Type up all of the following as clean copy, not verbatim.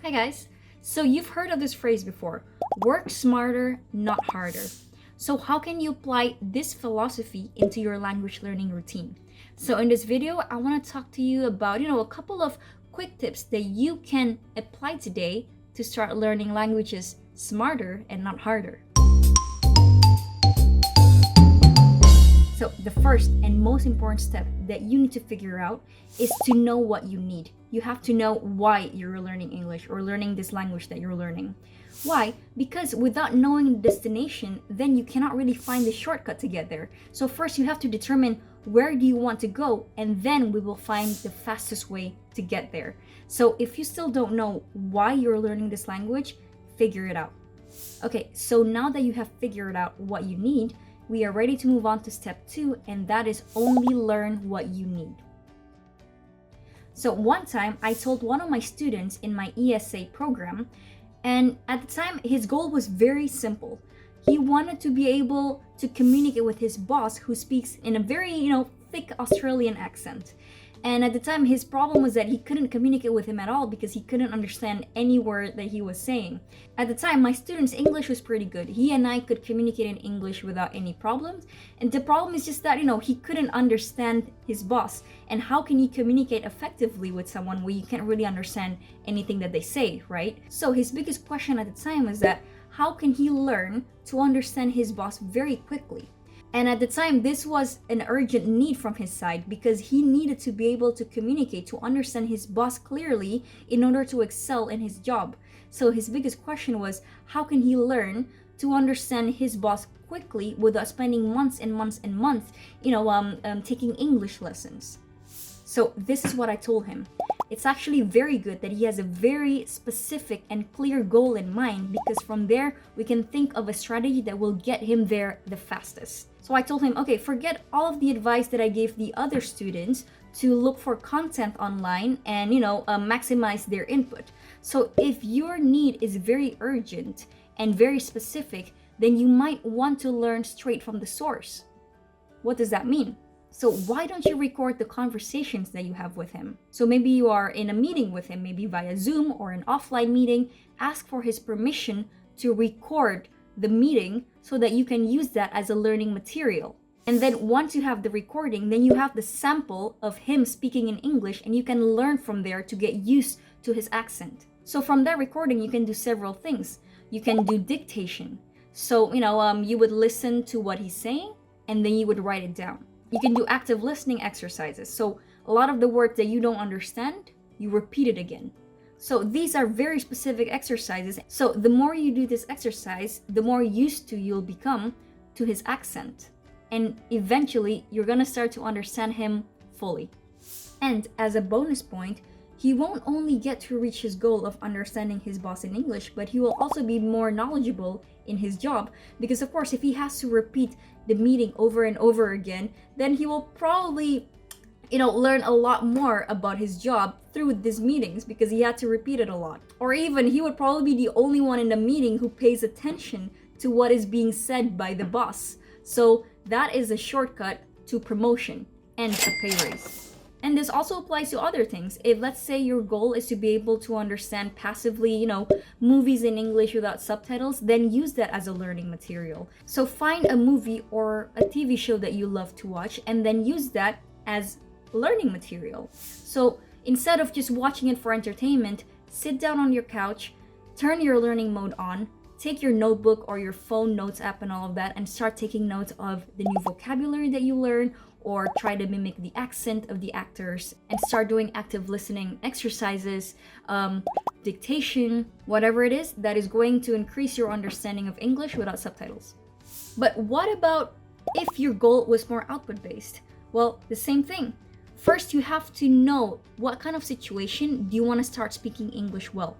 Hi guys! So you've heard of this phrase before, work smarter, not harder. So how can you apply this philosophy into your language learning routine? So in this video, I want to talk to you about, a couple of quick tips that you can apply today to start learning languages smarter and not harder. So the first and most important step that you need to figure out is to know what you need. You have to know why you're learning English or learning this language that you're learning. Why? Because without knowing the destination, then you cannot really find the shortcut to get there. So first you have to determine where do you want to go, and then we will find the fastest way to get there. So if you still don't know why you're learning this language, figure it out. Okay, so now that you have figured out what you need, we are ready to move on to step 2, and that is only learn what you need. So one time I told one of my students in my ESA program, and at the time his goal was very simple. He wanted to be able to communicate with his boss, who speaks in a very, thick Australian accent. And at the time, his problem was that he couldn't communicate with him at all because he couldn't understand any word that he was saying. At the time, my student's English was pretty good. He and I could communicate in English without any problems. And the problem is just that, he couldn't understand his boss. And how can you communicate effectively with someone where you can't really understand anything that they say, right? So his biggest question at the time was that, how can he learn to understand his boss very quickly? And at the time, this was an urgent need from his side because he needed to be able to communicate, to understand his boss clearly in order to excel in his job. So his biggest question was, how can he learn to understand his boss quickly without spending months and months and months, taking English lessons? So this is what I told him. It's actually very good that he has a very specific and clear goal in mind, because from there we can think of a strategy that will get him there the fastest. So I told him, okay, forget all of the advice that I gave the other students to look for content online and, maximize their input. So if your need is very urgent and very specific, then you might want to learn straight from the source. What does that mean? So why don't you record the conversations that you have with him? So maybe you are in a meeting with him, maybe via Zoom or an offline meeting. Ask for his permission to record the meeting so that you can use that as a learning material. And then once you have the recording, then you have the sample of him speaking in English, and you can learn from there to get used to his accent. So from that recording, you can do several things. You can do dictation. So, you would listen to what he's saying and then you would write it down. You can do active listening exercises. So a lot of the words that you don't understand, you repeat it again. So these are very specific exercises. So the more you do this exercise, the more used to you'll become to his accent. And eventually, you're gonna start to understand him fully. And as a bonus point, he won't only get to reach his goal of understanding his boss in English, but he will also be more knowledgeable in his job. Because of course, if he has to repeat the meeting over and over again, then he will probably, learn a lot more about his job through these meetings because he had to repeat it a lot. Or even he would probably be the only one in the meeting who pays attention to what is being said by the boss. So that is a shortcut to promotion and a pay raise. And this also applies to other things. If, let's say, your goal is to be able to understand passively, movies in English without subtitles, then use that as a learning material. So find a movie or a TV show that you love to watch and then use that as learning material. So instead of just watching it for entertainment, sit down on your couch, turn your learning mode on, take your notebook or your phone notes app and all of that, and start taking notes of the new vocabulary that you learn, or try to mimic the accent of the actors, and start doing active listening exercises, dictation, whatever it is that is going to increase your understanding of English without subtitles. But what about if your goal was more output based? Well, the same thing. First, you have to know what kind of situation do you want to start speaking English well.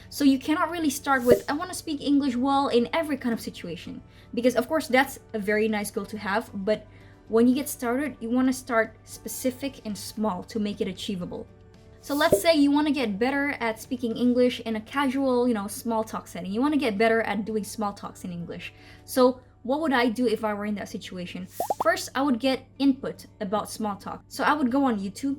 So you cannot really start with, I want to speak English well in every kind of situation, because of course that's a very nice goal to have, but when you get started, you want to start specific and small to make it achievable. So let's say you want to get better at speaking English in a casual, small talk setting. You want to get better at doing small talks in English. So what would I do if I were in that situation? First, I would get input about small talk. So I would go on YouTube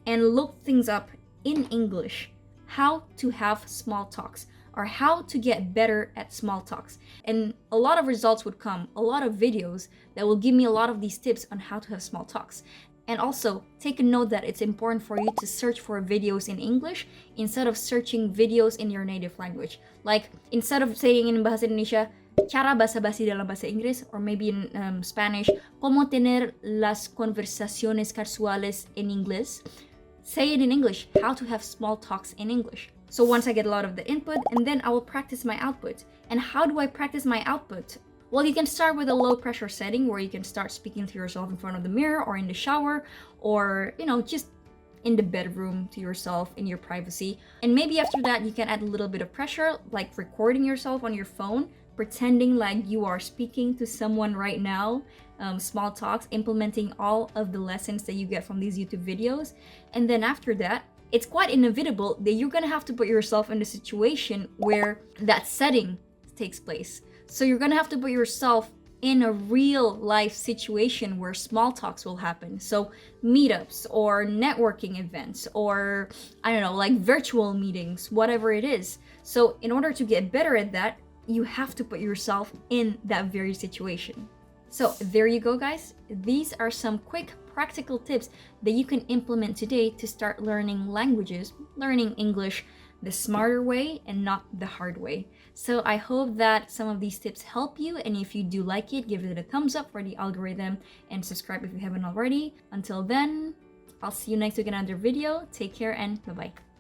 and look things up in English. how to have small talks or how to get better at small talks. And a lot of results would come, a lot of videos that will give me a lot of these tips on how to have small talks. And also, take a note that it's important for you to search for videos in English instead of searching videos in your native language. Like, instead of saying in Bahasa Indonesia, cara basa-basi dalam bahasa Inggris, or maybe in Spanish, cómo tener las conversaciones casuales en inglés, say it in English, how to have small talks in English. So once I get a lot of the input, and then I will practice my output. And how do I practice my output? Well, you can start with a low pressure setting where you can start speaking to yourself in front of the mirror or in the shower, or, just in the bedroom to yourself in your privacy. And maybe after that, you can add a little bit of pressure, like recording yourself on your phone, pretending like you are speaking to someone right now, small talks, implementing all of the lessons that you get from these YouTube videos. And then after that, it's quite inevitable that you're gonna have to put yourself in a situation where that setting takes place. So you're gonna have to put yourself in a real life situation where small talks will happen. So meetups or networking events, or I don't know, like virtual meetings, whatever it is. So in order to get better at that, you have to put yourself in that very situation. So there you go, guys. These are some quick practical tips that you can implement today to start learning languages, learning English the smarter way and not the hard way. So I hope that some of these tips help you, and if you do like it, give it a thumbs up for the algorithm and subscribe if you haven't already. Until then, I'll see you next week in another video. Take care and bye-bye.